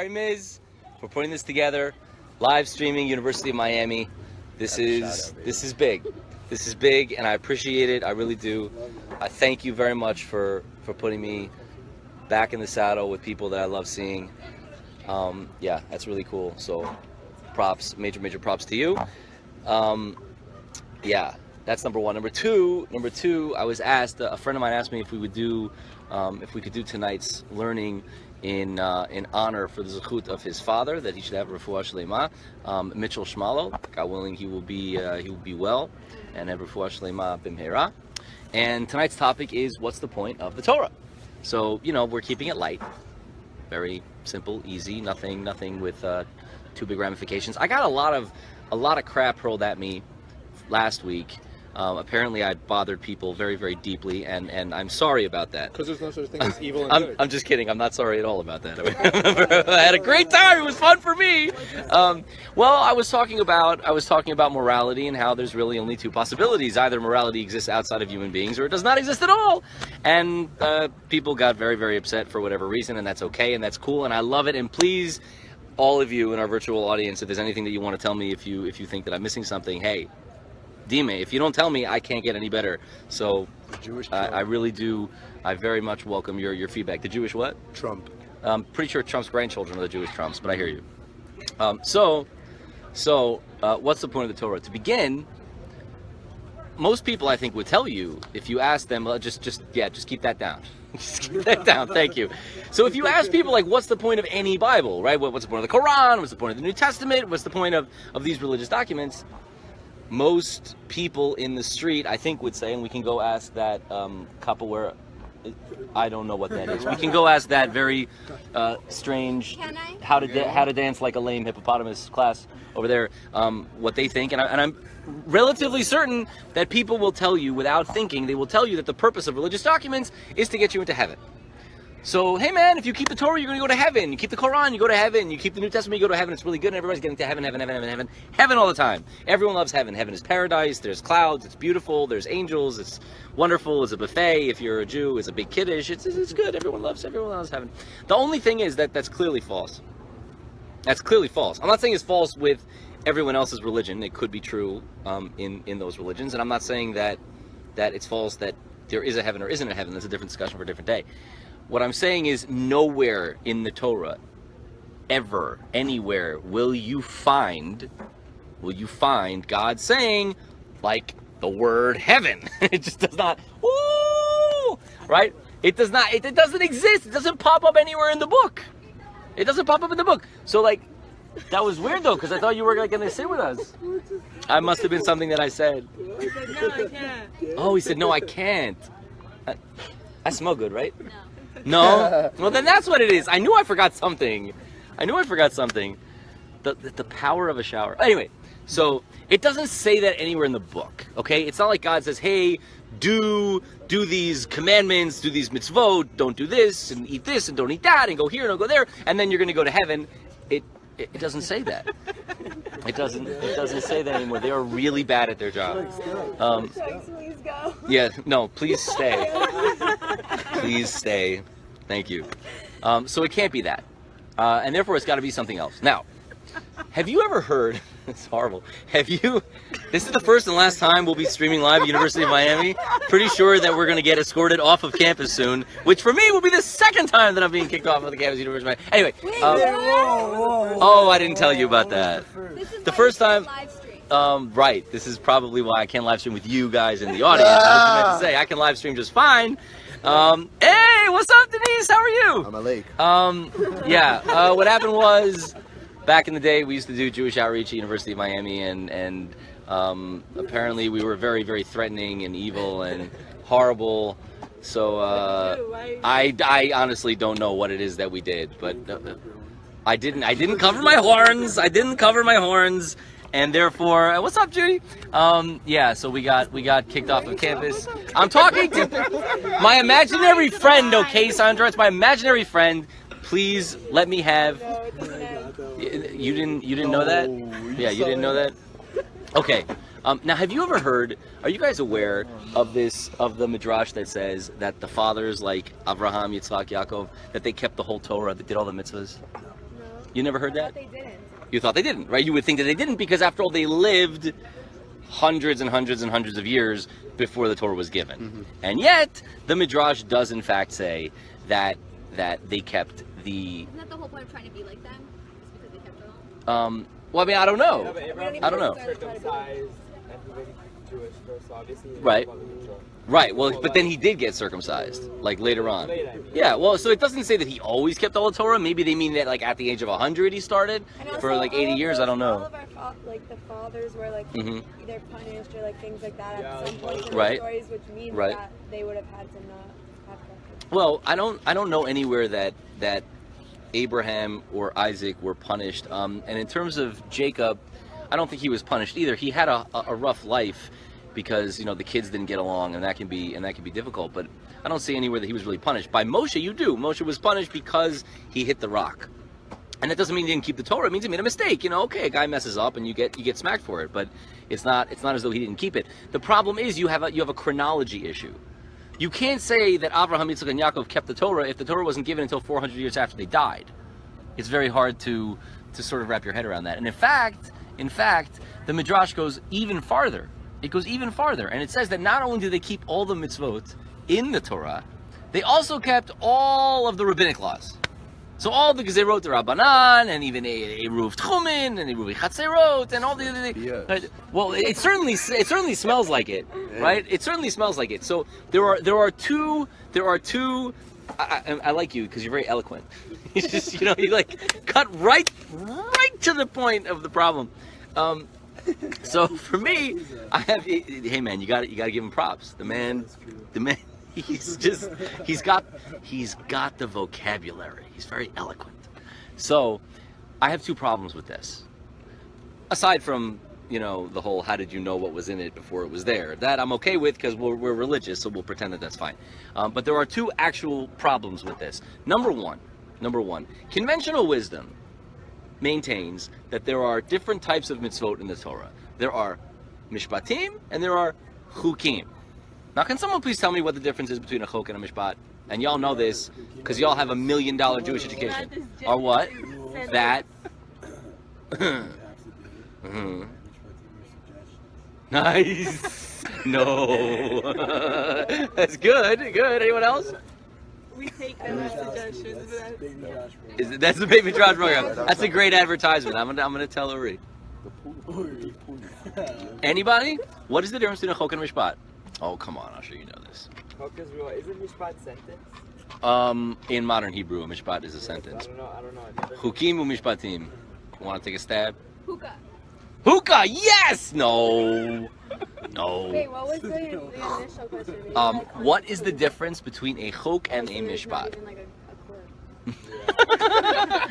Rabbi Miz, for putting this together. Live streaming, University of Miami. This is big. This is big, and I appreciate it. I really do. I thank you very much for putting me back in the saddle with people that I love seeing. Yeah, that's really cool. So props, major props to you. Yeah, that's number one. Number two, I was asked, a friend of mine asked me if we could do tonight's learning in honor for the zechut of his father, that he should have refuah shlema, Mitchell Shmalo. God willing, he will be well, and have refuah shlema b'mheira. And tonight's topic is, what's the point of the Torah? So, we're keeping it light, very simple, easy, nothing with too big ramifications. I got a lot of crap hurled at me last week. Apparently I bothered people very, very deeply, and I'm sorry about that. Because there's no such thing as evil and good. I'm just kidding. I'm not sorry at all about that. I had a great time. It was fun for me. Well, I was talking about morality and how there's really only two possibilities. Either morality exists outside of human beings, or it does not exist at all. And people got very, very upset for whatever reason, and that's okay, and that's cool, and I love it. And please, all of you in our virtual audience, if there's anything that you want to tell me, if you think that I'm missing something, hey, Dime, if you don't tell me, I can't get any better. So I really do. I very much welcome your feedback. The Jewish what? Trump. I'm pretty sure Trump's grandchildren are the Jewish Trumps, but I hear you. So what's the point of the Torah? To begin, most people I think would tell you, if you ask them, just keep that down. Just keep that down. Thank you. So if you ask people, like, what's the point of any Bible, right? What's the point of the Quran? What's the point of the New Testament? What's the point of these religious documents? Most people in the street, I think, would say, and we can go ask that couple where, I don't know what that is. We can go ask that very strange how to dance like a lame hippopotamus class over there, what they think. And I'm relatively certain that people will tell you, without thinking, they will tell you that the purpose of religious documents is to get you into heaven. So, hey man, if you keep the Torah, you're going to go to heaven. You keep the Quran, you go to heaven. You keep the New Testament, you go to heaven. It's really good, and everybody's getting to heaven all the time. Everyone loves heaven. Heaven is paradise. There's clouds. It's beautiful. There's angels. It's wonderful. It's a buffet. If you're a Jew, it's a big kiddush. It's good. Everyone loves heaven. The only thing is that's clearly false. That's clearly false. I'm not saying it's false with everyone else's religion. It could be true in those religions, and I'm not saying that it's false that there is a heaven or isn't a heaven. That's a different discussion for a different day. What I'm saying is, nowhere in the Torah, ever, anywhere, will you find God saying, like, the word heaven. It just does not, woo, right? It does not, it doesn't exist. It doesn't pop up anywhere in the book. It doesn't pop up in the book. So, like, that was weird, though, because I thought you were going to sit with us. I must have been something that I said. He said, no, I can't. Oh, he said, no, I can't. I smell good, right? No? Well, then that's what it is. I knew I forgot something. The power of a shower. Anyway, so it doesn't say that anywhere in the book, okay? It's not like God says, hey, do these commandments, do these mitzvot, don't do this, and eat this, and don't eat that, and go here, and don't go there, and then you're going to go to heaven. It doesn't say that. It doesn't say that anymore. They are really bad at their job. Please go. Yeah, no, please stay. Please stay. Thank you. So it can't be that. And therefore it's got to be something else. Now, have you ever heard, it's horrible, this is the first and last time we'll be streaming live at University of Miami. Pretty sure that we're going to get escorted off of campus soon, which for me will be the second time that I'm being kicked off of the campus of University of Miami. Anyway. Oh, I didn't tell you about that. The first time. Right. This is probably why I can't live stream with you guys in the audience. I was meant to say I can live stream just fine. Hey, what's up, Denise? How are you? I'm a lake. Yeah. What happened was, back in the day, we used to do Jewish outreach at University of Miami, and apparently we were very, very threatening and evil and horrible. So I honestly don't know what it is that we did, but I didn't cover my horns. And therefore, what's up, Judy? Yeah, so we got kicked off of campus. I'm talking to my imaginary friend, okay, Sandra? It's my imaginary friend. Please let me have. You didn't know that? Yeah, you didn't know that? Okay. Now, have you ever heard? Are you guys aware of the midrash that says that the fathers, like Abraham, Yitzchak, Yaakov, that they kept the whole Torah, they did all the mitzvahs? You never heard I that? thought they didn't. You thought they didn't, right? You would think that they didn't because after all, they lived hundreds and hundreds and hundreds of years before the Torah was given. And yet, the Midrash does in fact say that they kept the... Isn't that the whole point of trying to be like them? Just because they kept it all? Well, I mean, I don't know. No, but Abraham I don't know. was circumcised and he was Jewish first, so obviously. Right. Right, well, but then he did get circumcised, like later on. Yeah, well, so it doesn't say that he always kept all the Torah. Maybe they mean that like at the age of 100 he started for like 80 years. I don't know. All of our the fathers were like either punished or like things like that at some point in Right. the stories, which means Right. that they would have had to not have that. Well, I don't know anywhere that Abraham or Isaac were punished. And in terms of Jacob, I don't think he was punished either. He had a rough life because the kids didn't get along, and that can be difficult. But I don't see anywhere that he was really punished. By Moshe, you do. Moshe was punished because he hit the rock, and that doesn't mean he didn't keep the Torah. It means he made a mistake. Okay, a guy messes up and you get smacked for it. But it's not as though he didn't keep it. The problem is you have a chronology issue. You can't say that Avraham, Yitzchak, and Yaakov kept the Torah if the Torah wasn't given until 400 years after they died. It's very hard to sort of wrap your head around that. And in fact, the Midrash goes even farther. It goes even farther, and it says that not only did they keep all the mitzvot in the Torah, they also kept all of the rabbinic laws. So all the Gezerot Rabbanan, and even Eruv Tchumen, and Eruv Chatzerot, and all the other things. Right? Well, it certainly smells like it, right? It certainly smells like it. So there are two. I like you because you're very eloquent. You just you like cut right to the point of the problem. So for me, I have. Hey man, you got to give him props. The man. He's got the vocabulary. He's very eloquent. So I have two problems with this. Aside from the whole how did you know what was in it before it was there? That I'm okay with because we're religious, so we'll pretend that that's fine. But there are two actual problems with this. Number one, conventional wisdom maintains that there are different types of mitzvot in the Torah. There are mishpatim and there are chukim. Now, can someone please tell me what the difference is between a chok and a mishpat? And y'all know this because y'all have $1 million Jewish education. Or what? That. Nice. No. That's good. Anyone else? We take them as suggestions. That's the Baby Midrash program. That's a great advertisement. I'm gonna tell Uri. Anybody? What is the difference between a chok and a mishpat? Oh, come on, I'm sure you know this. Chok is real. Isn't mishpat sentence? In modern Hebrew, a mishpat is a sentence. I don't know. Chukim u'mishpatim. Want to take a stab? Hookah. Hookah, yes! No. Wait, what was the initial question? What is the difference between a chok and a mishpat? I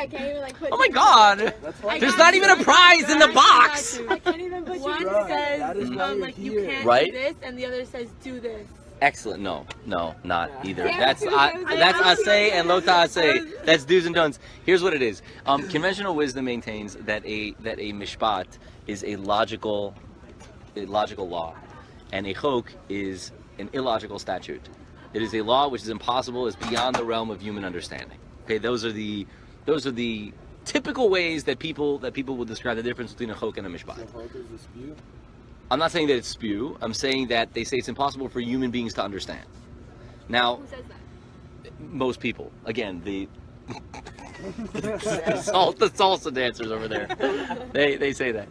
can't even like put. Oh my God! There's not even a prize in the box. I can't even put. One says like you can't Right? do this, and the other says do this. Excellent. No, not either. That's asay and lo ta'aseh. That's do's and don'ts. Here's what it is. Conventional wisdom maintains that a mishpat is a logical law, and a chok is an illogical statute. It is a law which is impossible, is beyond the realm of human understanding. Okay, those are the typical ways that people will describe the difference between a chok and a mishpat. I'm not saying that it's spew. I'm saying that they say it's impossible for human beings to understand. Now, Who says that? most people. Again, the salsa dancers over there. They say that.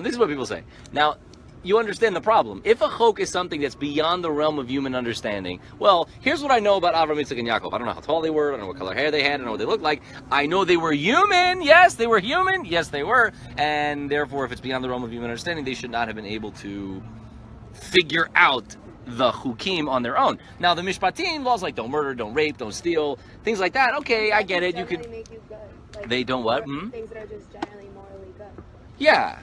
This is what people say. Now, you understand the problem. If a chok is something that's beyond the realm of human understanding, well, here's what I know about Avraham, Yitzchak, and Yaakov. I don't know how tall they were. I don't know what color hair they had. I don't know what they looked like. I know they were human. Yes, they were human. Yes, they were. And therefore, if it's beyond the realm of human understanding, they should not have been able to figure out the chukim on their own. Now, the mishpatim laws like don't murder, don't rape, don't steal, things like that. Okay, I get it. You could. Make you good. Like, They don't what? Things that are just generally morally good. Yeah.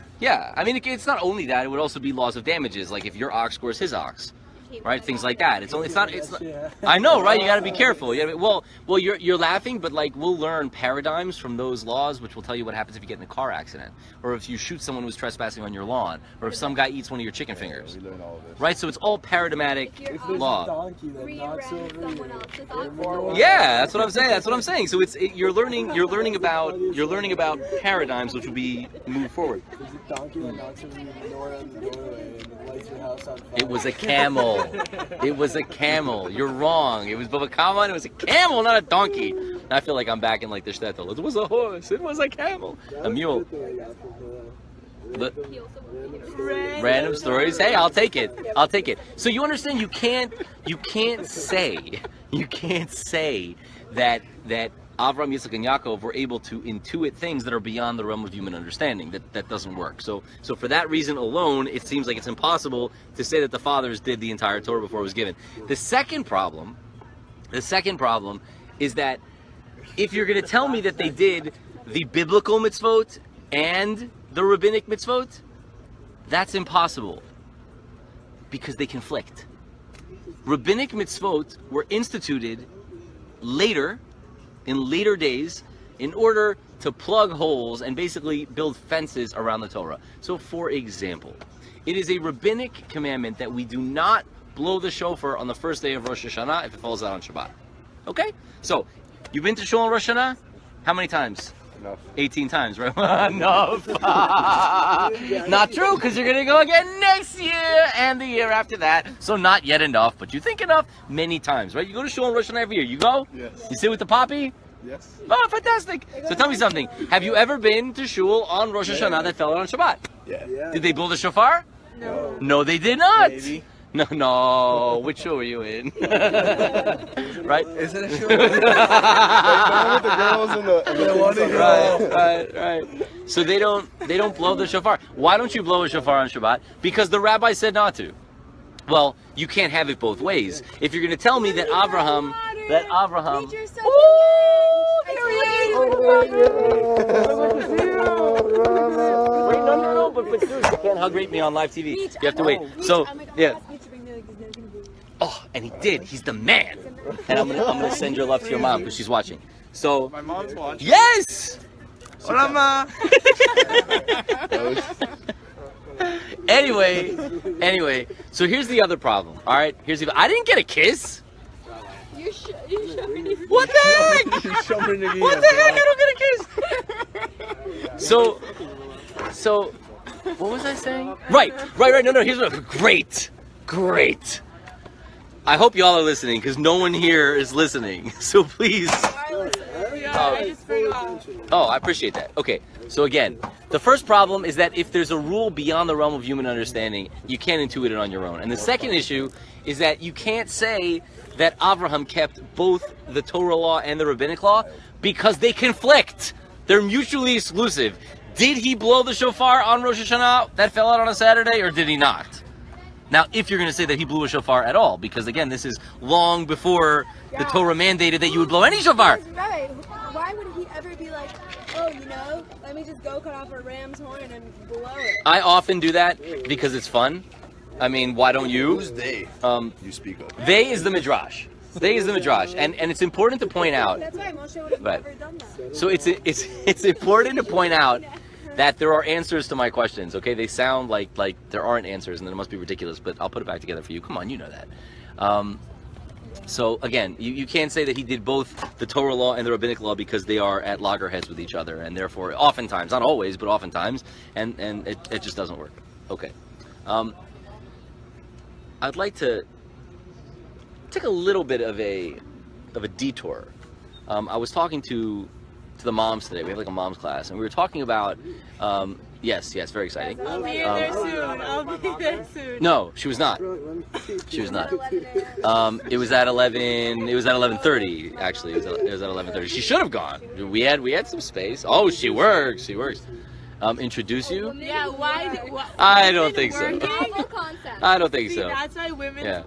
I mean, it's not only that. It would also be laws of damages. Like if your ox scores his ox. right? Things like that. It's not. I know, right? You got to be careful. Well, you're laughing, but like we'll learn paradigms from those laws, which will tell you what happens if you get in a car accident, or if you shoot someone who's trespassing on your lawn, or if some guy eats one of your chicken fingers. We learn all of this. Right? So it's all paradigmatic law. Donkey that knocks over Yeah, that's what I'm saying. That's what I'm saying. So you're learning about paradigms which will be moved forward. There's a donkey that knocks over your menorah on the doorway and lights your house on fire. It was a camel. It was a camel. You're wrong. It was both a camel and it was a camel, not a donkey. I feel like I'm back in like the shtetl. It was a horse. It was a camel. A mule. Random stories. Hey, I'll take it. I'll take it. So you understand? You can't say that Avram, Yitzchak, and Yaakov were able to intuit things that are beyond the realm of human understanding. That doesn't work. So for that reason alone, it seems like it's impossible to say that the fathers did the entire Torah before it was given. The second problem is that if you're going to tell me that they did the biblical mitzvot and the rabbinic mitzvot, that's impossible because they conflict. Rabbinic mitzvot were instituted later, in later days, in order to plug holes and basically build fences around the Torah. So for example, it is a rabbinic commandment that we do not blow the shofar on the first day of Rosh Hashanah if it falls out on Shabbat. Okay? So, you've been to Shul on Rosh Hashanah? How many times? Enough. 18 times, right? Enough. Not true, because you're going to go again next year and the year after that. So not yet enough, but you think enough many times, right? You go to Shul on Rosh Hashanah every year. You go? Yes. You sit with the poppy? Yes. Oh, fantastic. So tell me something. Have you ever been to Shul on Rosh Hashanah that fell out on Shabbat? Yeah. Did they blow the shofar? No. No, they did not. Maybe. No. Which shul were you in? Right? Is it a show? Like with the girls and the Right. So they don't blow the shofar. Why don't you blow a shofar on Shabbat? Because the rabbi said not to. Well, you can't have it both ways. If you're going to tell me that Avraham. Wait, no, but dude, you can't hug rape me on live TV. You have to wait. So, yeah. Oh, and he did. He's the man. And I'm gonna send your love to your mom because she's watching. So, My mom's watching. yes. Hola, ma. Anyway. So here's the other problem. All right. I didn't get a kiss. You showed me. What the heck? What the heck? I don't get a kiss. So, what was I saying? Right. No. Here's what. Great. I hope y'all are listening because no one here is listening. So please. Oh, I appreciate that. Okay. So again, the first problem is that if there's a rule beyond the realm of human understanding, you can't intuit it on your own. And the second issue is that you can't say that Avraham kept both the Torah law and the rabbinic law because they conflict. They're mutually exclusive. Did he blow the shofar on Rosh Hashanah that fell out on a Saturday, or did he not? Now, if you're going to say that he blew a shofar at all, because again, this is long before the Torah mandated that you would blow any shofar. Right. Why would he ever be like, oh, let me just go cut off a ram's horn and blow it? I often do that because it's fun. I mean, why don't you? Who's they? You speak of. They is the midrash. And it's important to point out. That's why Moshe would have Right. never done that. So it's important to point out that there are answers to my questions. Okay, they sound like there aren't answers, and then it must be ridiculous. But I'll put it back together for you. Come on, you know that. So again, you can't say that he did both the Torah law and the rabbinic law because they are at loggerheads with each other, and therefore, oftentimes, not always, but oftentimes, and it just doesn't work. Okay. I'd like to take a little bit of a detour. I was talking to the moms today. We have like a moms class, and we were talking about yes, very exciting. I'll be there soon. No, she was not. She was not. It was at 11. It was at 11:30. Actually, it was at 11:30. She should have gone. We had some space. Oh, she works. Introduce you? Yeah, why? I don't think so. Novel concept. I don't think See, so. that's why women's Yeah.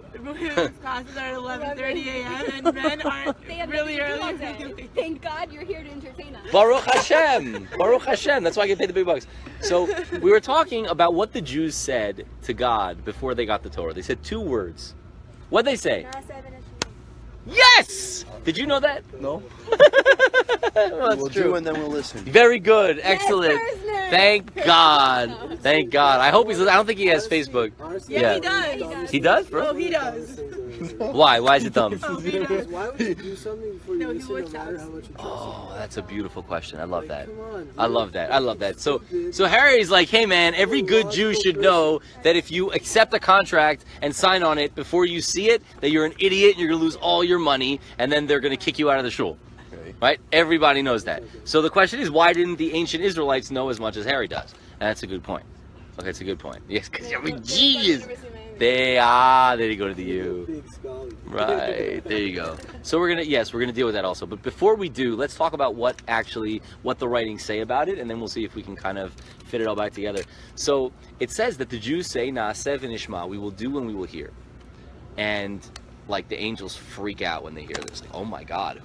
classes are at 11:30 a.m. and men aren't They have really nothing to do all early. day. Thank God you're here to entertain us. Baruch Hashem. That's why I get paid the big bucks. So we were talking about what the Jews said to God before they got the Torah. They said two words. What'd they say? Not 7 inches. Yes! Did you know that? No. Well, that's We'll true. do and then we'll listen. Very good. Excellent. Yes, Thank God. Thank God. I hope he's. I don't think he has Facebook. Yeah, he does. He does, bro? Oh, he does. Why? Why is it dumb? Oh, he does. Why would you do something before you No, he listen, no would matter tell how much you trust Oh, that's a beautiful question. I love that. Come on. I love that. I love that. So Harry's like, hey man, every good Jew should know that if you accept a contract and sign on it before you see it, that you're an idiot and you're gonna lose all your money, and then they're gonna kick you out of the shul. Okay. Right? Everybody knows that. So the question is, why didn't the ancient Israelites know as much as Harry does? And that's a good point. Okay, it's a good point. Yes, because you're a genius. There you go to the U. Big scholar. Right, there you go. So we're gonna deal with that also. But before we do, let's talk about what the writings say about it, and then we'll see if we can kind of fit it all back together. So it says that the Jews say, Na'aseh v'nishma, we will do and we will hear. And like the angels freak out when they hear this. Like, oh my God,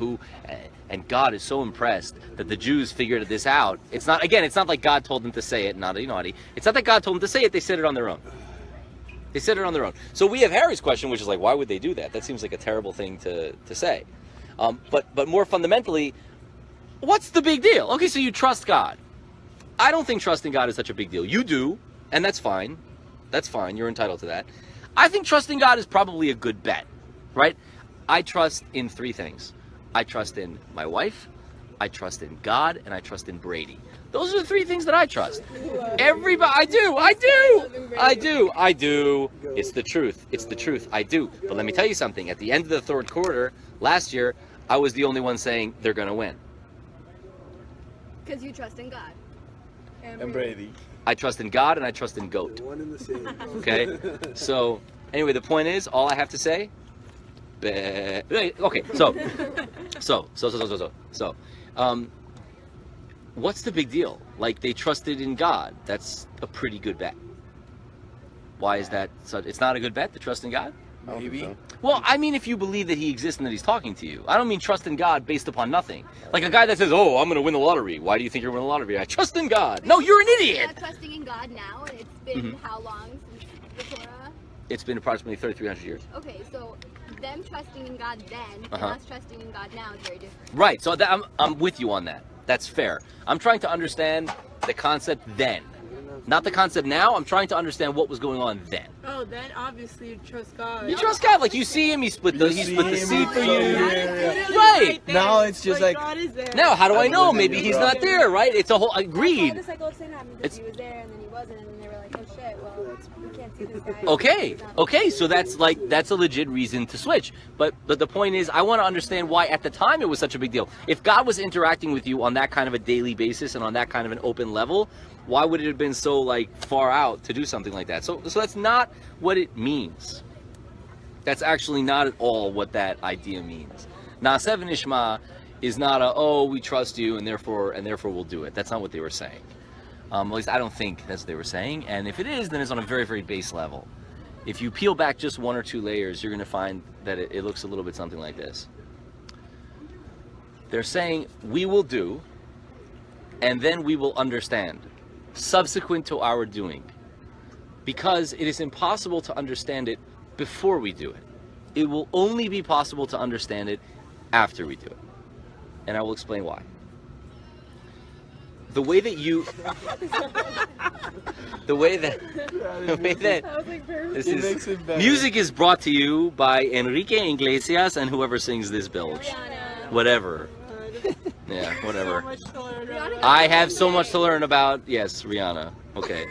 and God is so impressed that the Jews figured this out. It's not like God told them to say it, naughty. It's not that God told them to say it, they said it on their own. They said it on their own. So we have Harry's question, which is like, why would they do that? That seems like a terrible thing to say. But more fundamentally, what's the big deal? Okay, so you trust God. I don't think trusting God is such a big deal. You do, and that's fine. That's fine. You're entitled to that. I think trusting God is probably a good bet, right? I trust in 3 things. I trust in my wife, I trust in God, and I trust in Brady. Those are the 3 things that I trust. Everybody, I do. It's the truth. I do. But let me tell you something. At the end of the 3rd quarter last year, I was the only one saying they're going to win. Because you trust in God. And Brady. I trust in God and I trust in GOAT. One in the same. Okay? So, anyway, the point is, all I have to say... Okay, so, what's the big deal? Like, they trusted in God. That's a pretty good bet. Why is that? So it's not a good bet to trust in God? Maybe. Well, I mean, if you believe that he exists and that he's talking to you. I don't mean trust in God based upon nothing. Like a guy that says, oh, I'm going to win the lottery. Why do you think you're going to win the lottery? I trust in God. No, you're an You're idiot. not trusting in God now, and it's been how long since the Torah? It's been approximately 3,300 years. Okay, so them trusting in God then and us trusting in God now is very different. Right, so I'm with you on that. That's fair. I'm trying to understand the concept then. Not the concept now. I'm trying to understand what was going on then. Oh, then obviously you trust God. You trust God, like you see him, he split the seed for you. Right. Right. Now it's just like- God is there. Now, how do I know? believe Maybe you, he's bro. not there, right? It's a whole I agreed. just like old saying that because he was there and then he wasn't, and then they were like, oh shit, well, we can't see this guy. Okay, so that's a legit reason to switch. But the point is, I want to understand why at the time it was such a big deal. If God was interacting with you on that kind of a daily basis and on that kind of an open level, why would it have been so like far out to do something like that? So that's not what it means. That's actually not at all what that idea means. Na'aseh v'nishma is not we trust you and therefore we'll do it. That's not what they were saying. At least I don't think that's what they were saying. And if it is, then it's on a very, very base level. If you peel back just 1 or 2 layers, you're going to find that it looks a little bit something like this. They're saying, we will do, and then we will understand, subsequent to our doing. Because it is impossible to understand it before we do it. It will only be possible to understand it after we do it. And I will explain why. The way that this It is makes it better. music is brought to you by Enrique Iglesias and whoever sings this bilge. Whatever. Yeah, So whatever. much to learn about. I have so much to learn about. Yes, Rihanna. Okay.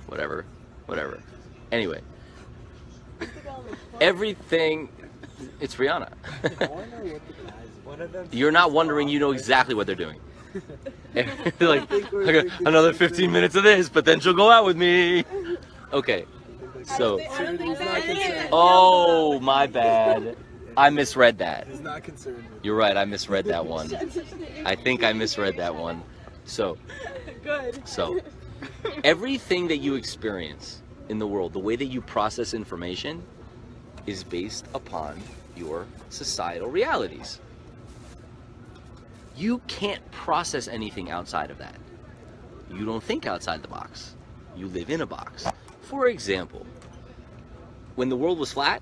Whatever. Anyway. Everything. It's Rihanna. One of them. You're not wondering. You know exactly what they're doing. They're like, okay, another 15 minutes of this, but then she'll go out with me. Okay. So. I don't think that is. Oh, my bad. I misread that. He's not concerned with You're right. I misread that one. I think I misread that one. So. Good. So, everything that you experience in the world, the way that you process information, is based upon your societal realities. You can't process anything outside of that. You don't think outside the box. You live in a box. For example, when the world was flat,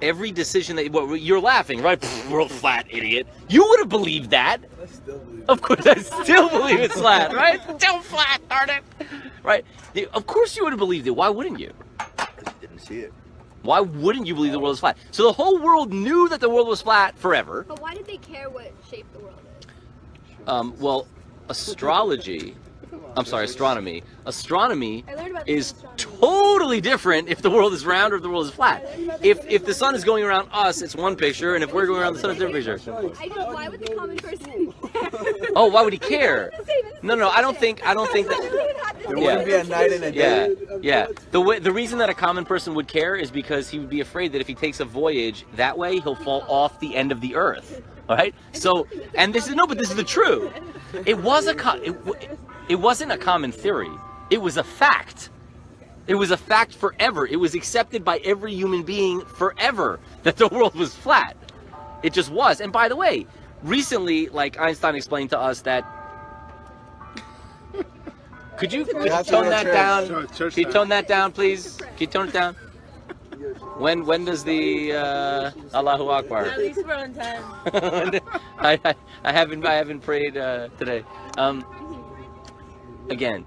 every decision that you're laughing, right? World flat, idiot. You would have believed that. I still believe Of course, I still believe it's flat, right? Still flat, darn it. Right? Of course you would have believed it. Why wouldn't you? I didn't see it. Why wouldn't you believe the world is flat? So the whole world knew that the world was flat forever. But why did they care what shape the world is? Well, astronomy. Astronomy I learned about is astronomy. totally different if the world is round or if the world is flat. If the sun is going around us, it's one picture, and if we're going around the sun, it's a different picture. I know, why would the common person Oh, why would he care? No, I don't think that. There wouldn't be a night and a day. Yeah. The reason that a common person would care is because he would be afraid that if he takes a voyage that way, he'll fall off the end of the earth. All right. So, and this is the truth. It wasn't a common theory. It was a fact. It was a fact forever. It was accepted by every human being forever that the world was flat. It just was. And by the way, recently, like Einstein explained to us that. Could you tone that down? Can you tone that down, please? Can you tone it down? When does the Allahu Akbar? At least we're on time. I haven't prayed today. Again,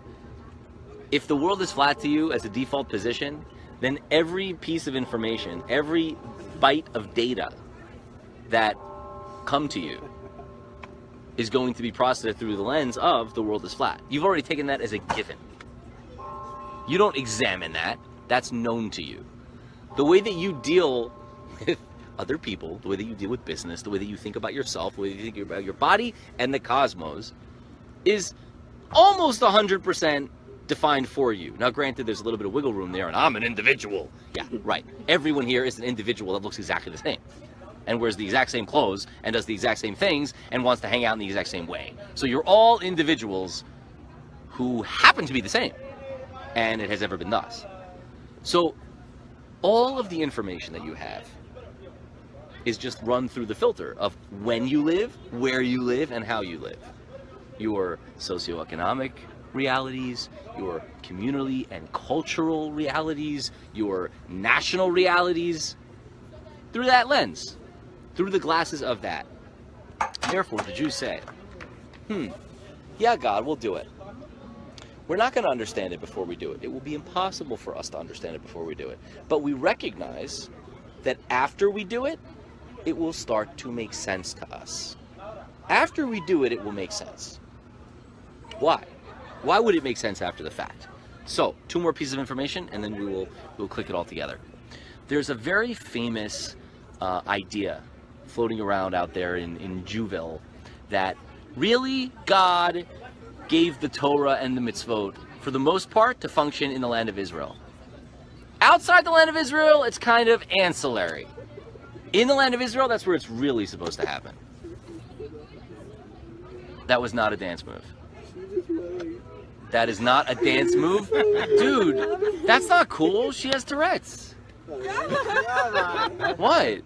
if the world is flat to you as a default position, then every piece of information, every byte of data that come to you is going to be processed through the lens of the world is flat. You've already taken that as a given. You don't examine that. That's known to you. The way that you deal with other people, the way that you deal with business, the way that you think about yourself, the way that you think about your body and the cosmos is almost 100% defined for you. Now, granted, there's a little bit of wiggle room there, and I'm an individual. Yeah, right. Everyone here is an individual that looks exactly the same, and wears the exact same clothes, and does the exact same things, and wants to hang out in the exact same way. So you're all individuals who happen to be the same, and it has ever been thus. So all of the information that you have is just run through the filter of when you live, where you live, and how you live. Your socioeconomic realities, your communally and cultural realities, your national realities, through that lens, through the glasses of that. Therefore, the Jews say, yeah, God, we'll do it. We're not going to understand it before we do it. It will be impossible for us to understand it before we do it. But we recognize that after we do it, it will start to make sense to us. After we do it, it will make sense. Why? Why would it make sense after the fact? So, two more pieces of information, and then we'll click it all together. There's a very famous idea floating around out there in Jewville that really God gave the Torah and the mitzvot, for the most part, to function in the land of Israel. Outside the land of Israel, it's kind of ancillary. In the land of Israel, that's where it's really supposed to happen. That was not a dance move. That is not a dance move. Dude, that's not cool. She has Tourette's. What?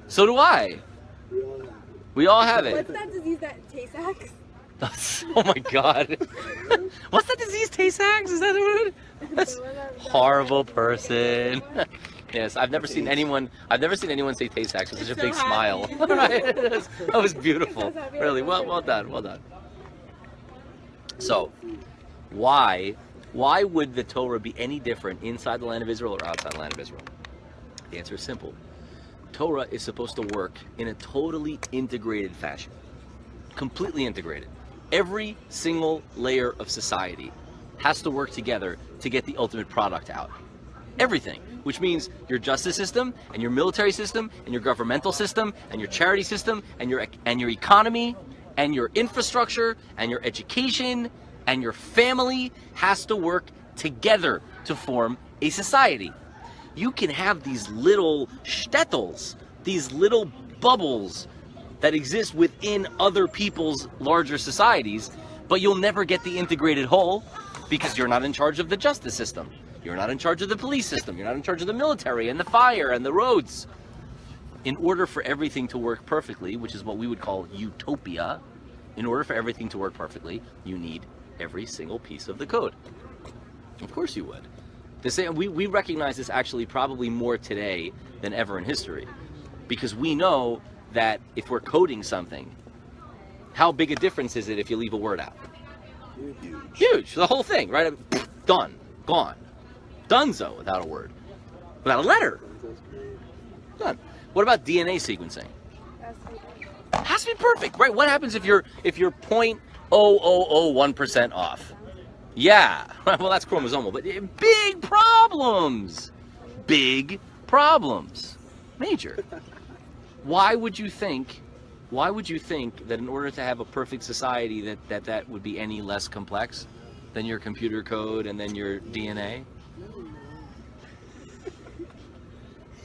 So do I. We all have it. What's that disease that Tay-Sachs? Oh my God. What's that disease, Tay-Sachs? Is that a word? That's horrible person. Yes, I've never seen anyone say Tay-Sachs with such a big smile. Right? That was beautiful. Really, well done. So, why would the Torah be any different inside the land of Israel or outside the land of Israel? The answer is simple. Torah is supposed to work in a totally integrated fashion. Completely integrated. Every single layer of society has to work together to get the ultimate product out. Everything, which means your justice system and your military system and your governmental system and your charity system and your economy and your infrastructure and your education and your family has to work together to form a society. You can have these little shtetls, these little bubbles that exist within other people's larger societies, but you'll never get the integrated whole because you're not in charge of the justice system. You're not in charge of the police system. You're not in charge of the military and the fire and the roads. In order for everything to work perfectly, which is what we would call utopia, in order for everything to work perfectly, you need every single piece of the code. Of course you would. We recognize this actually probably more today than ever in history, because we know that if we're coding something, how big a difference is it if you leave a word out? Huge. The whole thing, right? Done. Gone. Donezo without a word. Without a letter. Done. What about DNA sequencing? Has to be perfect, right? What happens if you're 0.0001% off? Yeah. Well, that's chromosomal, but big problems. Big problems. Major. Why would you think that in order to have a perfect society that would be any less complex than your computer code and then your DNA?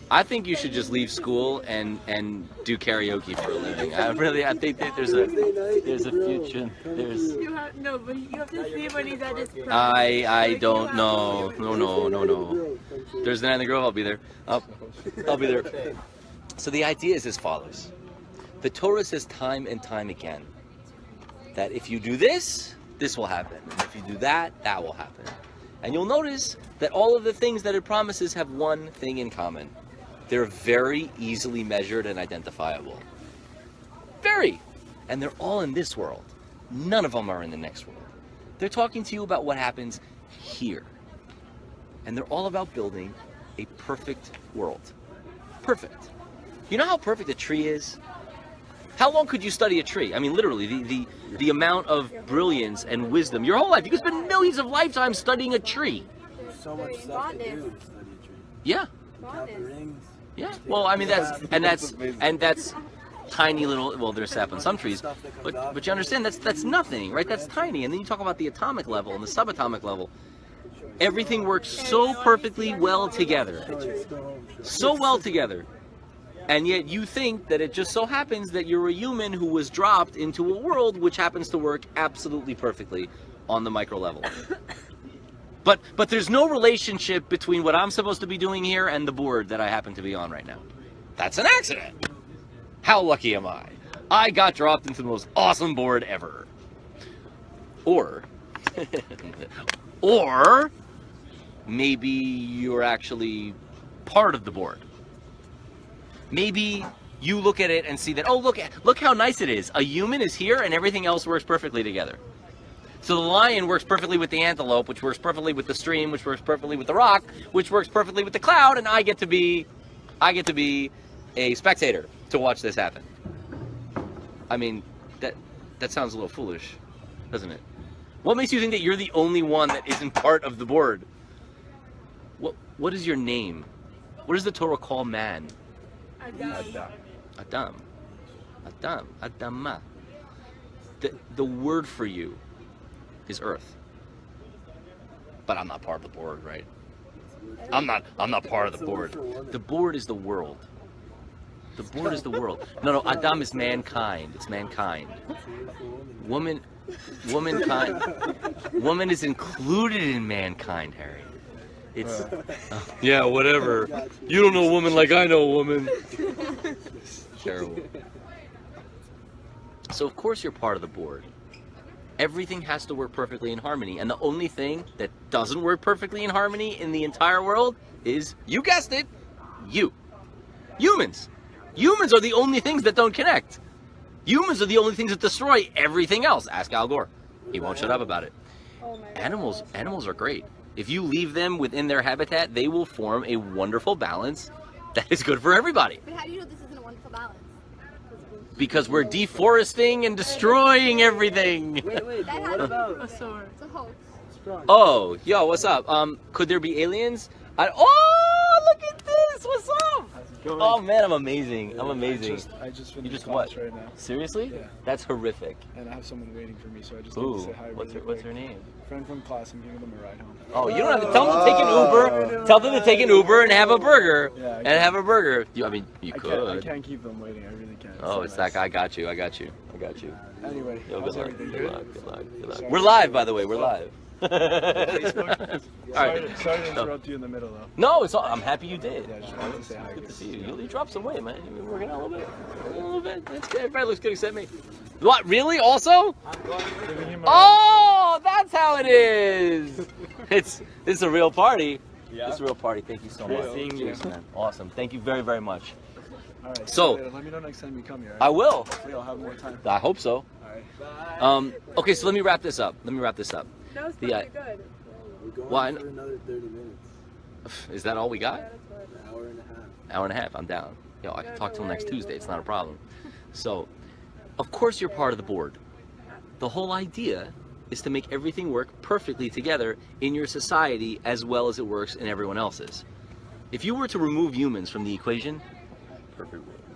I think you should just leave school and do karaoke for a living. I think that there's a future. No, but you have to see when he's at his prime. I don't know. No. Thursday night in the Grove, I'll be there. I'll be there. So the idea is as follows. The Torah says time and time again that if you do this, this will happen. And if you do that, that will happen. And you'll notice that all of the things that it promises have one thing in common. They're very easily measured and identifiable. Very. And they're all in this world. None of them are in the next world. They're talking to you about what happens here. And they're all about building a perfect world. Perfect. You know how perfect a tree is? How long could you study a tree? I mean, literally, the amount of brilliance and wisdom. Your whole life. You could spend millions of lifetimes studying a tree. There's so much stuff to do to study a tree. Yeah. Count the rings. Yeah. Well, I mean, that's tiny little. Well, there's sap on some trees, but you understand that's nothing, right? That's tiny. And then you talk about the atomic level and the subatomic level. Everything works so perfectly well together. So well together. And yet you think that it just so happens that you're a human who was dropped into a world which happens to work absolutely perfectly on the micro level. But there's no relationship between what I'm supposed to be doing here and the board that I happen to be on right now. That's an accident. How lucky am I? I got dropped into the most awesome board ever. Or maybe you're actually part of the board. Maybe you look at it and see that, oh, look how nice it is. A human is here and everything else works perfectly together. So the lion works perfectly with the antelope, which works perfectly with the stream, which works perfectly with the rock, which works perfectly with the cloud, and I get to be a spectator to watch this happen. I mean, that sounds a little foolish, doesn't it? What makes you think that you're the only one that isn't part of the board? What is your name? What does the Torah call man? Adam. Adama. The word for you is earth. But I'm not part of the board, right? I'm not part of the board. The board is the world. The board is the world. No, Adam is mankind. It's mankind. Woman is included in mankind, Harry. It's yeah, whatever. You don't know a woman like I know a woman. Terrible. So of course you're part of the board. Everything has to work perfectly in harmony, and the only thing that doesn't work perfectly in harmony in the entire world is, you guessed it, you. Humans. Humans are the only things that don't connect. Humans are the only things that destroy everything else. Ask Al Gore. He won't shut up about it. Animals are great. If you leave them within their habitat, they will form a wonderful balance that is good for everybody. But how do you know this isn't a wonderful balance? Because we're deforesting and destroying everything. Wait, That what about A sword. It's a hoax. Sprung? Oh, yo, what's up? Could there be aliens? Oh, look at this! What's up? Oh man, I'm amazing. I'm amazing. I just You finished just class what? right now. Seriously? Yeah. That's horrific. And I have someone waiting for me, so I just need Ooh, to say hi. what's really her quick. name? Friend from class. I'm giving them a ride home. Oh, you don't have to tell them to take an Uber. Tell them to take an Uber and have a burger. Yeah, And have a burger. I mean, you I could. can't keep them waiting. I really can't. Oh, so it's nice. that guy. I got you. Anyway, Yo, how's good luck. everything? Good luck. Good luck. Good luck. Sorry. We're live, by the way. We're live. All right. Sorry to interrupt you in the middle, though. No, it's all, I'm happy you did. Yeah, I just wanted to say hi. Good to see you. You dropped some weight, man. You've been working out a little bit. That's good. Everybody looks good except me. What? Really? Also? Giving him a Oh, that's how it is. It's a real party. Yeah. It's a real party. Thank you so much. seeing you. Cheers, man. Awesome. Thank you very, very much. All right. So- let me know next time you come here. I will. Hopefully I'll have more time. I hope so. All right. Okay, so let me wrap this up. That was The, pretty good. We're going Why for another 30 minutes. Is that all we got? An hour and a half. Hour and a half. I'm down. Yo, I can talk till next Tuesday. It's not a problem. So, of course you're part of the board. The whole idea is to make everything work perfectly together in your society as well as it works in everyone else's. If you were to remove humans from the equation,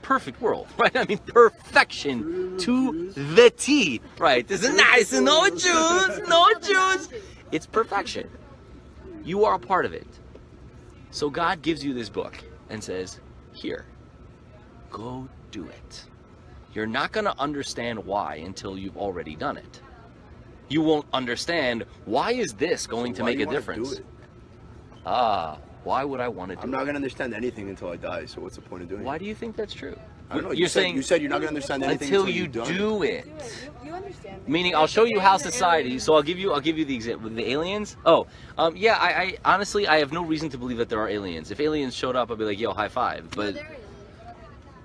perfect world, right? I mean, perfection to the T, right? This is nice, no Jews, no Jews. It's perfection. You are a part of it. So God gives you this book and says, here, go do it. You're not going to understand why until you've already done it. You won't understand, why is this going to Why make do a you wanna difference? do it? Why would I want to do it? I'm not gonna understand anything until I die. So what's the point of doing Why it? do you think that's true? I don't know. You're saying you said you're not gonna understand anything until you you've done it. do it. You understand. Meaning, I'll show you how society. So I'll give you the example with the aliens. Oh, yeah. I honestly, I have no reason to believe that there are aliens. If aliens showed up, I'd be like, yo, high five. But There is.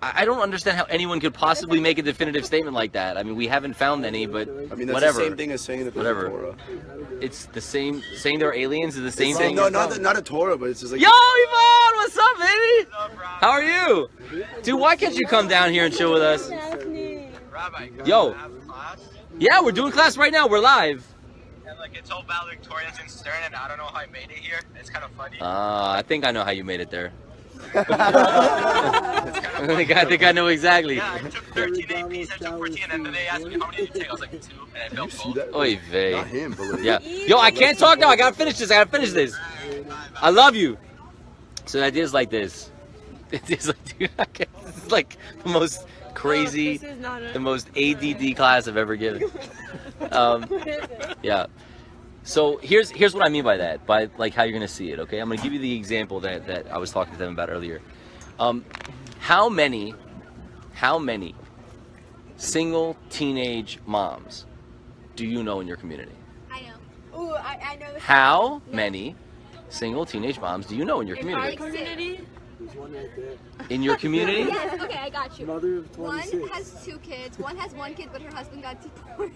I don't understand how anyone could possibly make a definitive statement like that. I mean, we haven't found any, but I mean, that's whatever. the same thing as saying that there's Whatever. a Torah. It's the same. Saying there are aliens is the same It's thing. no, not a Torah, but it's just like. Yo, Yvonne, what's up, baby? How are you? Dude, why can't you come down here and chill with us? Rabbi, Yo. class? Yeah, we're doing class right now. We're live. And like it's all valedictorians in Stern, and I don't know how I made it here. It's kind of funny. I think I know how you made it there. I think I know exactly. Yeah, I took 13 APs, I took 14, and then they asked me how many did you take. I was like 2, and I felt cold. Oy vey. Not him, but like, Yeah. Yo, I can't talk now. I gotta finish this. I love you. So the idea is like this. It's like, dude, it's like the most crazy, This is not a- the most ADD class I've ever given. Yeah. So here's what I mean by that, by like how you're gonna see it. Okay, I'm gonna give you the example that I was talking to them about earlier. How many single teenage moms do you know in your community? I know. Ooh, I know. How many single teenage moms do you know in your In our community? community, There's one right there. In your community? Yes, okay, I got you. Mother of One 26. has 2 kids. One has 1 kid, but her husband got deported.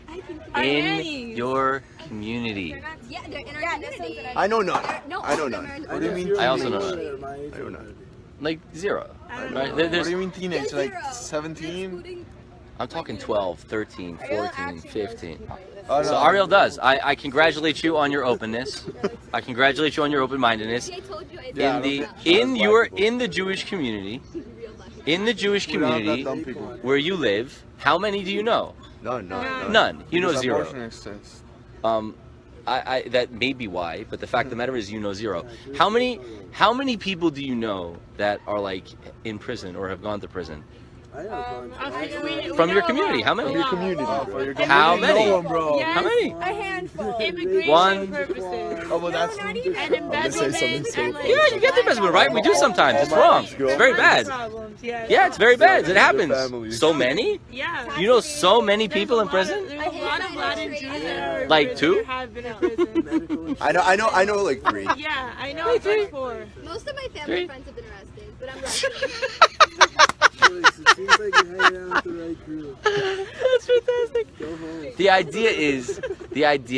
I think. Our In nannies. your community. Yeah, they're in our Yeah, that's community. something I know none. No, I know all of them none. are in- What do you mean? I also know teenage? that. They're my age I don't know. already. Like 0. I don't Right? know. There- What do you there's, mean teenage? Zero. Like 17? Excluding- I'm talking 12, 13, 14, 15. Oh, So no. Ariel does. I congratulate you on your openness. I congratulate you on your open-mindedness. I told you I Yeah, I In don't the in the Jewish community, in the Jewish We don't have that community dumb people. where you live, how many do you know? None. None. You know Because 0. abortion exists. I that may be why, but the fact of the matter is you know 0. How many people do you know that are like in prison or have gone to prison? I have a bunch. From your community, how many? From your community. For your How community. many? No one, bro. Yes. How many? A handful. Immigration One. purposes. Oh, well, that's. not even. And embezzlement and like. Yeah, you get the investment, right? We do sometimes. It's wrong. It's very bad. Problems, yes. Yeah, it's very bad. It Your happens. family. So many? Yeah. You know so many There's people a in lot prison? Of, there's a lot of Latin Jews that are in Like prison 2? or have been in prison. Medical I know like 3. Yeah, I know like 4. Most of my family 3? friends have been arrested, but I'm rushing. injuries. It seems like you're hanging out with the right group. That's fantastic. Go home. The idea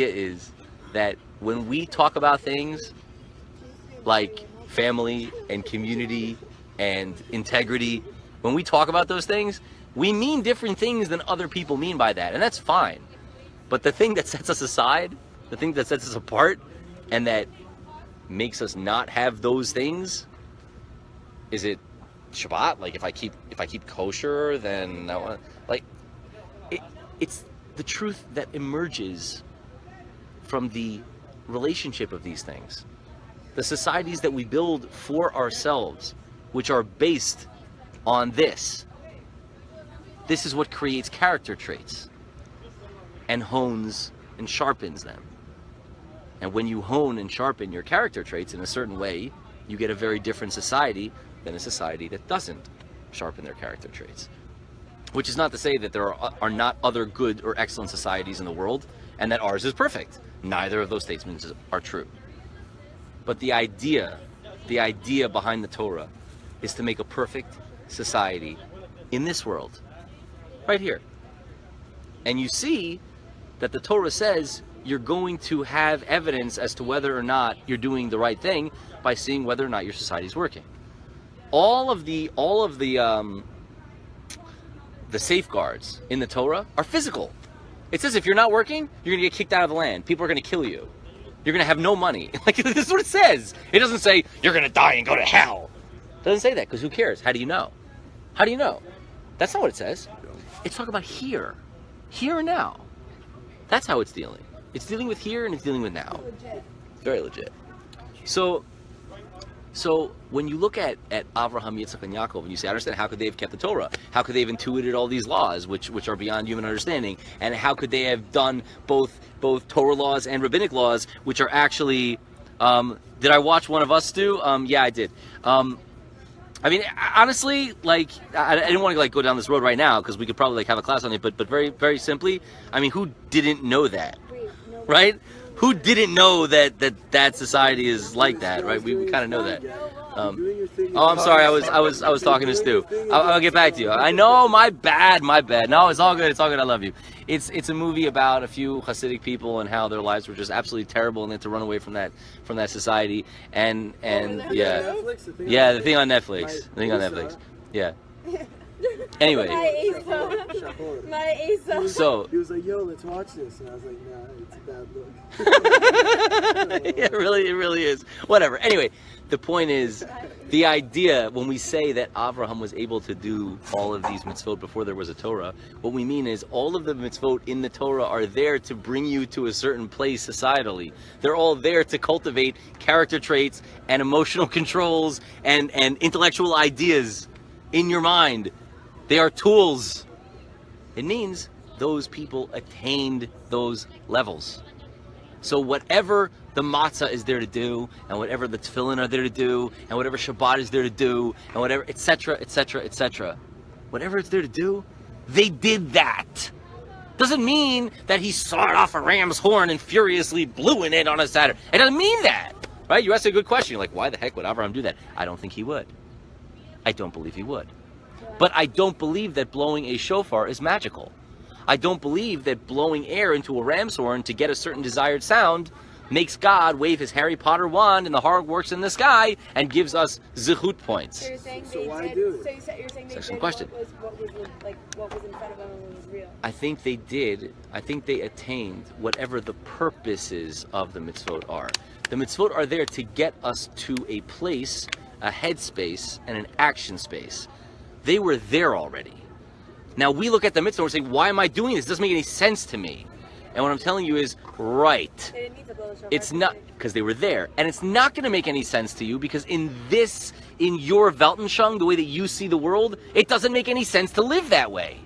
is that when we talk about things like family and community and integrity, when we talk about those things, we mean different things than other people mean by that, and that's fine. But the thing that sets us aside, the thing that sets us apart, and that makes us not have those things, is it Shabbat? Like if I keep kosher, then I want like it's the truth that emerges from the relationship of these things. The societies that we build for ourselves, which are based on this. This is what creates character traits and hones and sharpens them. And when you hone and sharpen your character traits in a certain way, you get a very different society than a society that doesn't sharpen their character traits. Which is not to say that there are not other good or excellent societies in the world and that ours is perfect. Neither of those statements are true. But the idea behind the Torah is to make a perfect society in this world, right here. And you see that the Torah says you're going to have evidence as to whether or not you're doing the right thing by seeing whether or not your society is working. All of the safeguards in the Torah are physical. It says if you're not working, you're going to get kicked out of the land. People are going to kill you. You're going to have no money. Like, this is what it says. It doesn't say you're going to die and go to hell. It doesn't say that, because who cares? How do you know? How do you know? That's not what it says. It's talking about here and now. That's how it's dealing. It's dealing with here and it's dealing with now. Very legit. So when you look at Avraham, Yitzchak, and Yaakov, and you say, I understand, how could they have kept the Torah? How could they have intuited all these laws, which are beyond human understanding? And how could they have done both Torah laws and rabbinic laws, which are actually... did I watch One of Us do? Yeah, I did. I mean, honestly, like, I didn't want to like go down this road right now, because we could probably like have a class on it, but very, very simply, I mean, who didn't know that? Right? Who didn't know that society is like that, right? We kind of know that. Oh, I'm sorry. I was talking to Stu. I'll get back to you. I know. My bad. No, it's all good. It's all good. I love you. It's a movie about a few Hasidic people and how their lives were just absolutely terrible, and they had to run away from that society. And yeah, the thing on Netflix. Yeah. Anyway. My Asa. So he was like, "Yo, let's watch this," and I was like, "Nah, it's a bad look." It really is. Whatever. Anyway, the point is, the idea when we say that Avraham was able to do all of these mitzvot before there was a Torah, what we mean is all of the mitzvot in the Torah are there to bring you to a certain place societally. They're all there to cultivate character traits and emotional controls and intellectual ideas in your mind. They are tools. It means those people attained those levels. So whatever the matzah is there to do, and whatever the tefillin are there to do, and whatever Shabbat is there to do, and whatever, etc., whatever it's there to do, they did that. Doesn't mean that he sawed off a ram's horn and furiously blew in it on a Saturday. It doesn't mean that, right? You asked a good question. You're like, why the heck would Avraham do that? I don't think he would. I don't believe he would. But I don't believe that blowing a shofar is magical. I don't believe that blowing air into a ram's horn to get a certain desired sound makes God wave his Harry Potter wand and the Hogwarts in the sky and gives us zichut points. So you're saying So they why did. do it? So you're saying they Excellent did question. what was in front of them and was real. I think they did. I think they attained whatever the purposes of the mitzvot are. The mitzvot are there to get us to a place, a headspace, and an action space. They were there already. Now we look at the mitzvah and we're saying, why am I doing this? It doesn't make any sense to me. And what I'm telling you is, right. They didn't need to blow the shofar. It's not, because they were there. And it's not going to make any sense to you because in your Weltanschauung, the way that you see the world, it doesn't make any sense to live that way.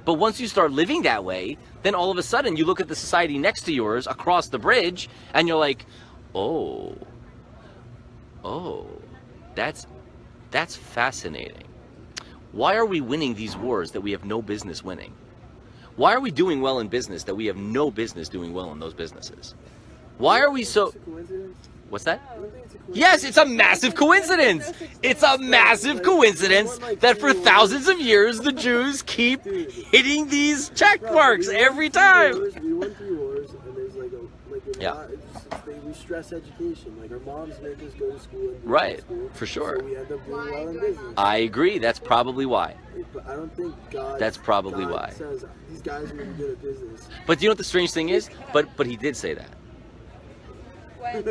But once you start living that way, then all of a sudden you look at the society next to yours across the bridge and you're like, oh, that's fascinating. Why are we winning these wars that we have no business winning? Why are we doing well in business that we have no business doing well in those businesses? Why are we so... What's that? Yes, it's a massive coincidence. It's a massive coincidence that for thousands of years the Jews keep hitting these check marks every time. We won 3 wars, and there's like a Yeah. lot. We stress education. Like our moms make us go to school. And do Right, school, for sure. So we end up doing well in business. I agree. That's probably why. But I don't think God. That's probably God why. Says these guys are really good at business. But do you know what the strange thing is? But he did say that. When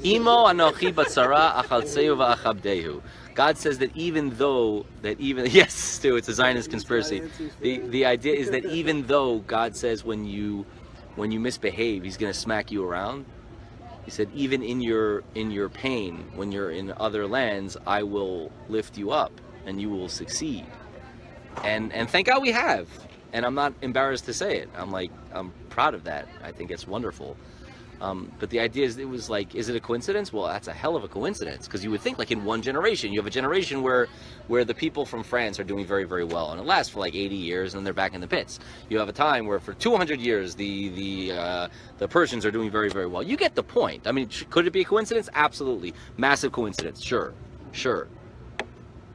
Imo anochi batzara achaltzeu va'achabdehu. God says that even yes, Stu, it's a Zionist conspiracy. The idea is that even though God says when you misbehave, He's going to smack you around. He said even in your pain, when you're in other lands, I will lift you up and you will succeed. And thank God we have. And I'm not embarrassed to say it. I'm proud of that. I think it's wonderful. But the idea is, it was like, is it a coincidence? Well, that's a hell of a coincidence, because you would think like in one generation, you have a generation where the people from France are doing very, very well, and it lasts for like 80 years, and then they're back in the pits. You have a time where for 200 years, the Persians are doing very, very well. You get the point. I mean, could it be a coincidence? Absolutely. Massive coincidence. Sure.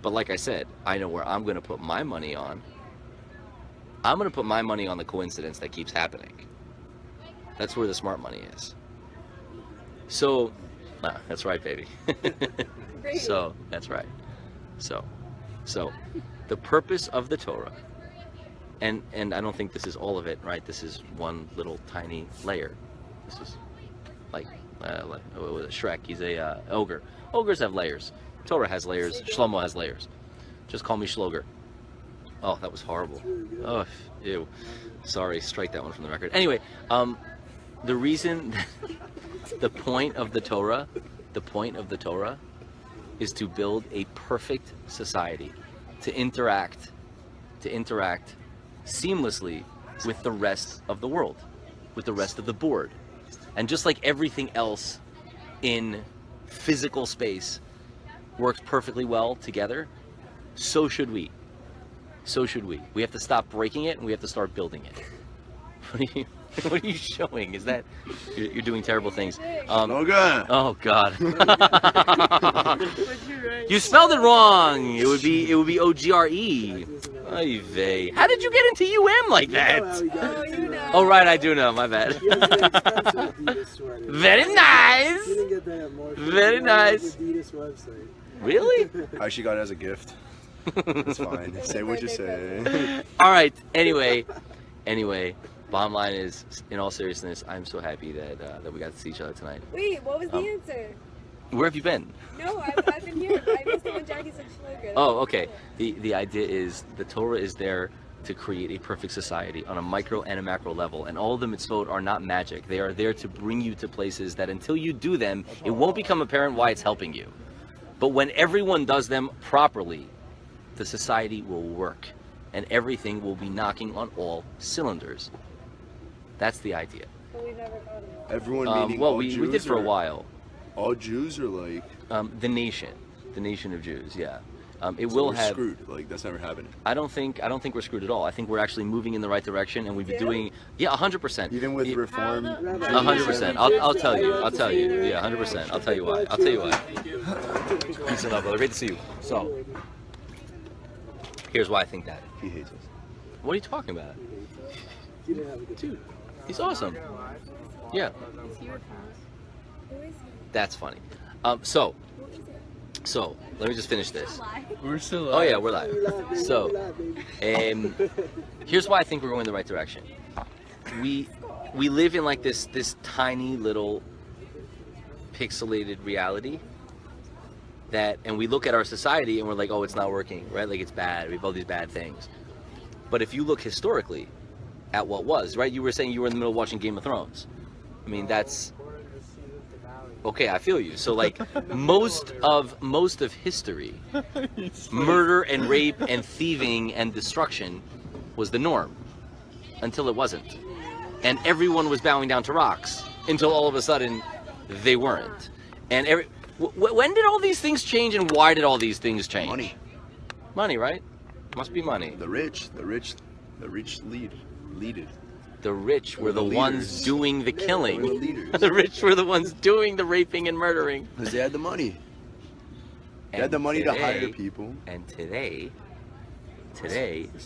But like I said, I know where I'm going to put my money on. I'm going to put my money on the coincidence that keeps happening. That's where the smart money is. So, that's right, baby. So, that's right. So, the purpose of the Torah, and I don't think this is all of it, right? This is one little tiny layer. This is like Shrek. He's a ogre. Ogres have layers. Torah has layers. Shlomo has layers. Just call me Shloger. Oh, that was horrible. Oh, ew. Sorry, strike that one from the record. Anyway, the reason, the point of the Torah is to build a perfect society, to interact seamlessly with the rest of the world, with the rest of the board. And just like everything else in physical space works perfectly well together, so should we. We have to stop breaking it, and we have to start building it. What are you showing? Is that you're doing terrible things? Okay. Oh God! You spelled it wrong. It would be OGRE. Oy vey. How did you get into UM like that? Oh, you know. Oh right, I do know. My bad. Very nice. Very nice. Really? I actually got it as a gift. It's fine. Say what you say. All right. Anyway. Bottom line is, in all seriousness, I'm so happy that we got to see each other tonight. Wait, what was the answer? Where have you been? No, I've been here. I missed it when Jackie said Shloger. Oh, okay. The idea is the Torah is there to create a perfect society on a micro and a macro level, and all of the mitzvot are not magic. They are there to bring you to places that until you do them, it won't become apparent why it's helping you. But when everyone does them properly, the society will work, and everything will be knocking on all cylinders. That's the idea. But we've never got it. Everyone meaning well, all we Jews did for a or while. All Jews are like The nation of Jews. Yeah, it so will we're have. screwed. Like that's never happening. I don't think we're screwed at all. I think we're actually moving in the right direction, and we've been doing 100%. Even with reform. 100%. I'll tell you. Yeah, 100%. I'll tell you why. Peace and love, brother. Great to see you. So, here's why I think that. He hates us. What are you talking about? Dude, he's awesome. Yeah. That's funny. So let me just finish this. We're still Oh yeah, we're live. So, here's why I think we're going in the right direction. We live in like this tiny little pixelated reality and we look at our society and we're like, oh, it's not working, right? Like it's bad. We have all these bad things. But if you look historically at what was, right? You were saying you were in the middle of watching Game of Thrones. I mean, that's okay. I feel you. So like most of history, murder and rape and thieving and destruction was the norm until it wasn't, and everyone was bowing down to rocks until all of a sudden they weren't. And when did all these things change, and why did all these things change? Money, right? Must be money. The rich lead it. The rich were the ones doing the killing. We're the leaders. The rich were the ones doing the raping and murdering. Because they had the money. They had the money to hire people. And today, there's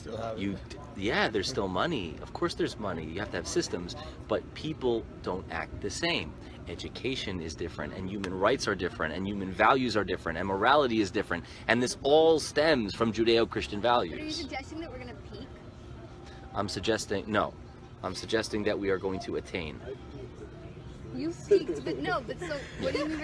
still money. Of course there's money. You have to have systems. But people don't act the same. Education is different, and human rights are different, and human values are different, and morality is different. And this all stems from Judeo-Christian values. But are you suggesting that we're going to peak? I'm suggesting that we are going to attain. You peaked, but so what do you mean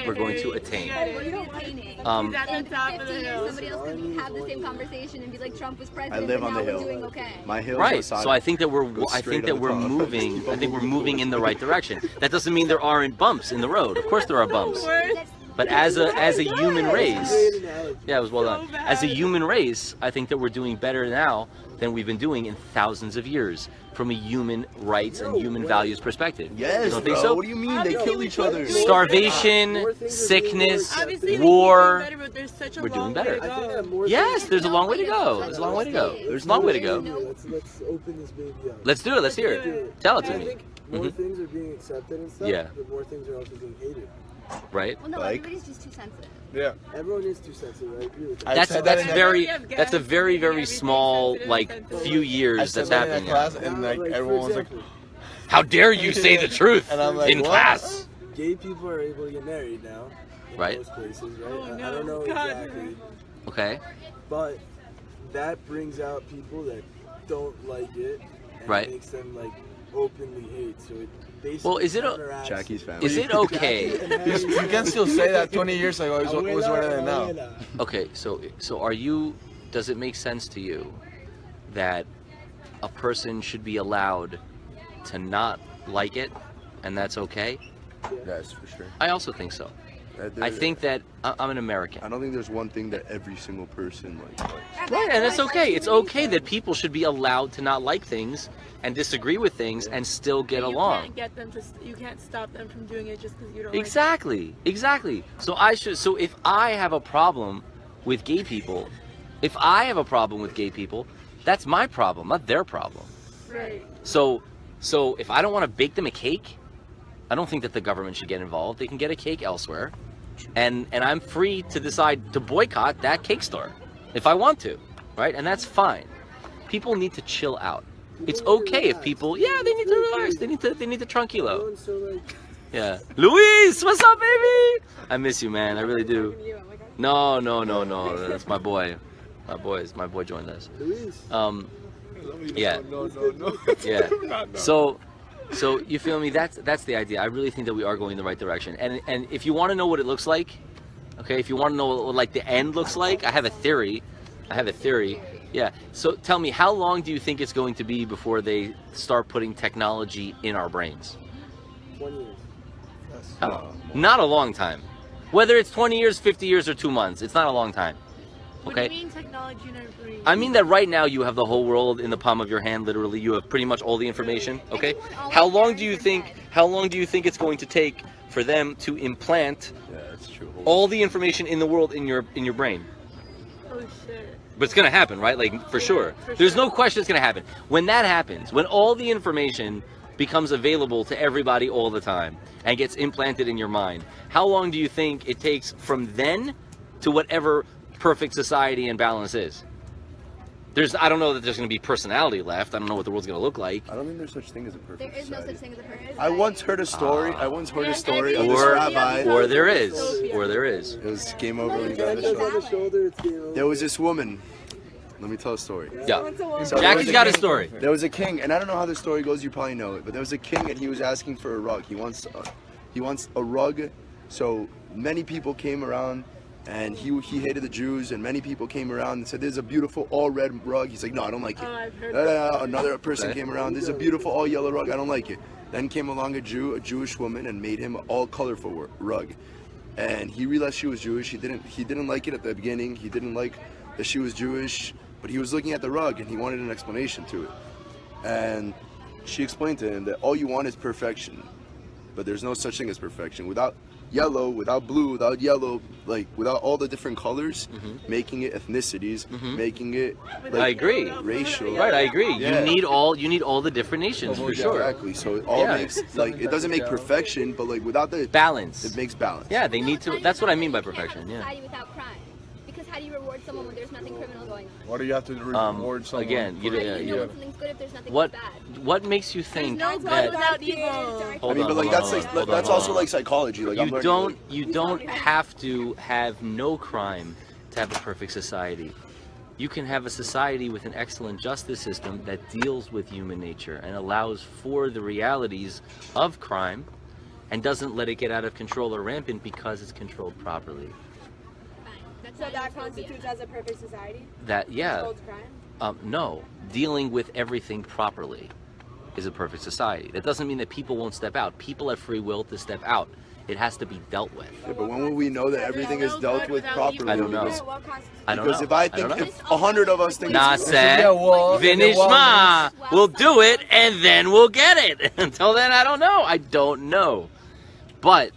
We're going to attain. What are you attaining? He's at the In top of 50 the years, hill. somebody else could have the same conversation and be like, Trump was president, I live but on now the we're hill. doing okay. My hill. Right. So I think that we're moving. I think we're moving in the right direction. That doesn't mean there aren't bumps in the road. Of course there are bumps. That's But as a human race, Great analogy. yeah, it was well So done. bad. As a human race, I think that we're doing better now than we've been doing in thousands of years from a human rights and human values perspective. Yes, you don't think bro. so? What do you mean? They Obviously, kill we each keep other. doing Starvation, More things are being sickness, more Obviously, they war. keep doing better, but there's such a We're doing long better. way to I think go. that more Yes, things- there's a long way to go. There's a long way to go. There's a long way to go. Let's open this baby up. Let's do it. Let's hear it. Tell it to I me. think more Mhm. things are being accepted and stuff, Yeah. but more things are also being hated. Right? Well, no, Like? everybody's just too sensitive. Yeah. Everyone is too sensitive. I agree with that. That's said that in very that- that's a very very small like few I years said that's that in happening. class, and like for everyone was like, example, How dare you say the truth and I'm like, in what? class? gay people are able to get married now. In Right. most places, right? Oh, I no. don't know God. exactly, Okay. but that brings out people that don't like it, and Right. makes them like openly hate. So it basically Well, is it counteracts- Jackie's family. Is it okay? You can still say that 20 years ago. It was better than now. Okay, so are you? Does it make sense to you that a person should be allowed to not like it, and that's okay? Yes, for sure. I also think so. I think that I'm an American. I don't think there's one thing that every single person likes. Right, and it's okay. It's okay that people should be allowed to not like things and disagree with things and still get You along. can't get them to. You can't stop them from doing it just because you don't. Exactly. So if I have a problem with gay people, that's my problem, not their problem. Like it. Right. So if I don't want to bake them a cake, I don't think that the government should get involved. They can get a cake elsewhere, and I'm free to decide to boycott that cake store if I want to, right? And that's fine. People need to chill out. It's okay if people, they need to relax. They need to tranquilo. Everyone's so like, Yeah. Luis, what's up, baby? I miss you, man. I really do. No. That's my boy. My boy joined us. Luis. Yeah. No. Yeah. So you feel me? That's the idea. I really think that we are going in the right direction. And if you want to know what it looks like, okay, if you want to know what like the end looks like, I have a theory. Yeah. So tell me, how long do you think it's going to be before they start putting technology in our brains? 20 years. How long? Not a long time. Whether it's 20 years, 50 years, or 2 months, it's not a long time. What Okay? do you mean technology in our brain? I mean that right now you have the whole world in the palm of your hand. Literally, you have pretty much all the information. Okay. How long do you think it's going to take for them to implant Yeah, that's true. all the information in the world in your brain? Oh shit. But it's gonna happen, right? Like for sure. There's no question it's gonna happen. When that happens, when all the information becomes available to everybody all the time and gets implanted in your mind, how long do you think it takes from then to whatever perfect society and balance is? I don't know that there's going to be personality left. I don't know what the world's going to look like. I don't think there's such thing as a perfect There is no such society. thing as a perfect I once heard a story. of this Or rabbi. there is. It was game over when he got Hand the goes on show. the shoulder, it's game over. There was this woman. Let me tell a story. Yeah. So Jackie's got a story. There was a king, and I don't know how the story goes. You probably know it, but there was a king, and he was asking for a rug. He wants a rug. So many people came around, and he hated the Jews, and many people came around and said, "There's a beautiful all red rug." He's like, "No, I don't like it." Oh, I've heard Another person came around. "There's a beautiful all yellow rug." I don't like it. Then came along a Jewish woman, and made him an all colorful rug. And he realized she was Jewish. He didn't like it at the beginning. He didn't like that she was Jewish. But he was looking at the rug and he wanted an explanation to it. And she explained to him that all you want is perfection, but there's no such thing as perfection. Without yellow, without blue, without yellow, like without all the different colors, making it ethnicities, making it like, I agree. racial. Right, I agree. Yeah. You need all the different nations for sure. Exactly. So it all Yeah. makes like it doesn't make perfection, but like without the Balance. it makes balance. Yeah, they need to. That's what I mean by perfection. Yeah. Society without crime. Because how do you reward someone when there's nothing criminal going on? Why do you have to reward someone? Again, How do you know yeah. when something's good if there's nothing What bad? what makes you think no good that? without evil. Hold I mean, on, but like hold that's on, like hold on, that's hold also on. like psychology. Like I'm learning, You don't have to have no crime to have a perfect society. You can have a society with an excellent justice system that deals with human nature and allows for the realities of crime and doesn't let it get out of control or rampant because it's controlled properly. That's So not that utopia. constitutes as a perfect society? That, yeah, Controlled crime? no, dealing with everything properly is a perfect society. That doesn't mean that people won't step out. People have free will to step out It has to be dealt with. Yeah, but when will we know that everything is dealt with properly? I don't know. I don't Because know. if I think, if 100 of us think Nase, well, Vinishma, we'll do it, and then we'll get it. Until then, I don't know. I don't know. But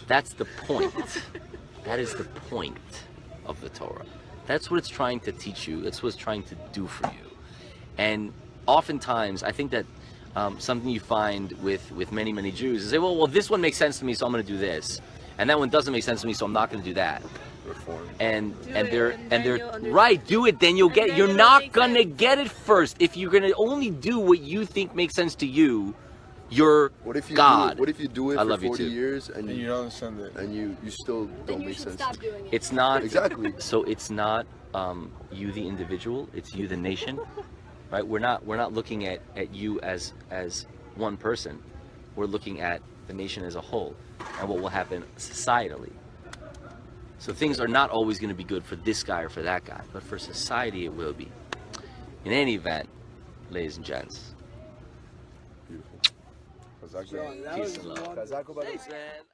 that's the point. That is the point of the Torah. That's what it's trying to teach you. That's what it's trying to do for you. And oftentimes, I think that something you find with many Jews is say, well, this one makes sense to me, so I'm going to do this, and that one doesn't make sense to me, so I'm not going to do that. And they're right. Do it, then you'll get it. You're not gonna get it first if you're gonna only do what you think makes sense to you. You're God. What if you do it for 40 years and you don't understand it, and you still don't make sense? Stop doing it. It's not exactly. So it's not you the individual. It's you the nation, right? We're not looking at you as one person. We're looking at the nation as a whole and what will happen societally. So things are not always going to be good for this guy or for that guy, but for society it will be. In any event, ladies and gents. Beautiful. Peace and love. Thanks, man.